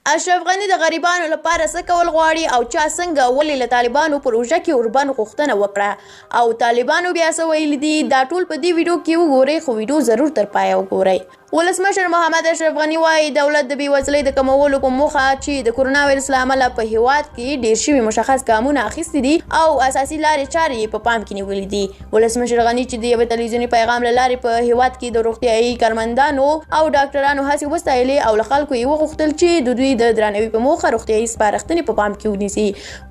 اشرف غني د غریبانو لپاره څه کول غواړي او چا څنګه ولې له طالبانو پروژه کې اوربند غوښتنه وکړه او طالبانو بیا څه ویلي دي دا ټول په دې ویډیو کې وګورئ خو ویډیو ضرور تر پایه وګورئ. ولسمشر محمد اشرف غني وایي دولت د بېوزلۍ د کمولو په موخه چې د کرونا وایرس له امله په هیواد کې ډېر شوي مشخص ګامونه اخیستي دي او اساسي لارې چارې یې په پام کې نیولي دي. ولسمشر غني چې د یوه تلویزیوني پیغام له لارې په هیواد کې د روغتیایي کارمندانو او ډاکټرانو هڅې وستایلې او له خلکو یې وغوښتل چې د دوی د درناوي په موخه روغتیایي سپارښتنې په پام کې ونیسي.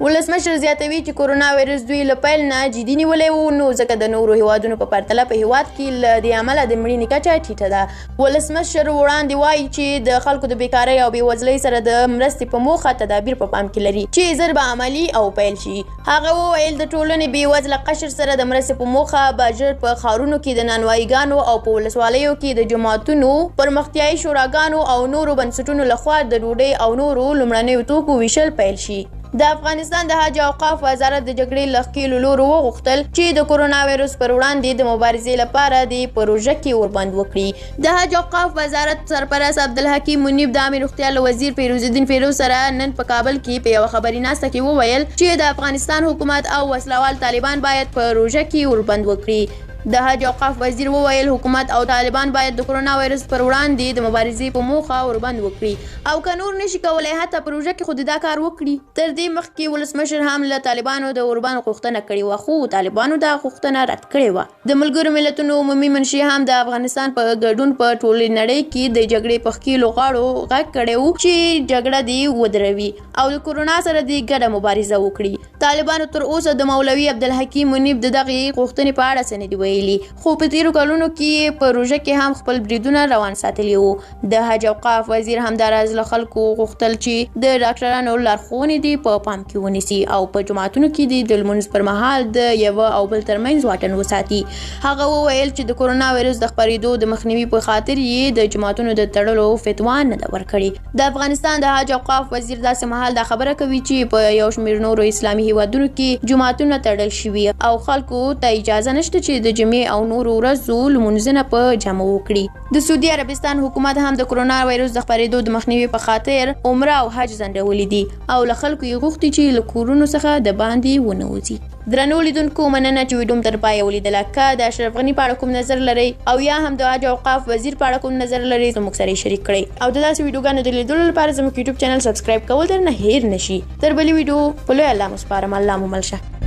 ولسمشر زیاتوي چې کرونا وایرس دوی له پیل نه جدي نیولی و نو ځکه د نورو هیوادونو په پرتله په هیواد کې له دې امله د مړینې کچه ټیټه ده. ولسمشر وړاندې وایي چې د خلکو د بیکارۍ او بېوزلۍ سره د مرستې په موخه تدابیر په پام کې لري چې ژر به عملي او پیل شي. هغه وویل د ټولنې بېوزله قشر سره د مرستې په موخه به ژر په ښارونو کې د نانواییګانو او په ولسوالیو کې د جوماتونو پرمختیایي شوراګانو او نورو بنسټونو لخوا د ډوډۍ او نورو لومړنیو توکو ویشل پیل شي. د افغانستان د حج اوقاف وزارت د جګړې له ښکېلو لورو وغوښتل چې د کرونا وایرس پر وړاندې د مبارزې لپاره د پروژه کې اوربند وکړي. د حج اوقاف وزارت سرپرست عبدالحکیم منیب د عامې روغتیا له وزیر فیروز الدین فیروز سره نن په کابل کې په یوه خبري ناسته کې وویل چې د افغانستان حکومت او وسلوال طالبان باید په پروژه کې اوربند وکړي. د حج اوقاف وزیر وویل حکومت او طالبان باید د کرونا وایرس پر وړاندې د مبارزې په موخه اوربند وکړي او که نور نشي کولی حتی پروژه کې خو دا کار وکړي. تر دې مخکې ولسمشر هم له طالبانو د اوربند غوښتنه کړې وه خو طالبانو دا غوښتنه رد کړې وه. د ملګرو ملتونو عمومي منشي هم د افغانستان په ګډون په ټولې نړۍ کې د جګړې په ښکېلو غاړو غږ کړی و چې جګړه دې ودروي او د کرونا سره دې ګډه مبارزه وکړي. طالبانو تر اوسه د مولوي عبدالحکیم منیب د دغې غوښتنې په اړه څه نه دي ویلي خو په تیرو کلونو کې پروژه کې هم خپل بریدونه روان ساتلي وو. د حج اوقاف وزیر همداراز له خلکو غوښتل چې د ډاکټرانو لارښوونې دې په پام کې ونیسي او په جوماتونو کې دې د لمونځ پر مهال د یوه او بل ترمنځ واټن وساتي. هغه وویل چې د کرونا وایرس د خپرېدو د مخنیوي په خاطر یې د جوماتونو د تړلو فتوا نه ده ورکړې. د افغانستان د حج اوقاف وزیر داسې مهال دا خبره کوي چې په یو شمېر نورو اسلامي هیوادونو کې جوماتونه تړل شوي او خلکو ته اجازه نشته چې د جمعې او نورو ورځو لمونځونه په جمع وکړي. د سعودي عربستان حکومت هم د کرونا وایرس د خپرېدو د مخنیوي په خاطر عمره او حج ځنډولي دي او له خلکو یې غوښتي چې له کورونو څخه د باندې ونه وځي. درنو لیدونکو مننه چې ویډیو تر پایه ولیدله. که د اشرف غني په اړه کوم نظر لرئ او یا هم د حج اوقاف وزیر په اړه کوم نظر لرئ زموږ سره شریک کړئ او د داسې ویډیوګانو د لیدلو لپاره زموږ یوټیوب چینل سبسکرایب کول درنه هیر نشي. تر بلې ویډیو په لوی الله مو سپارم. الله مو مل شه.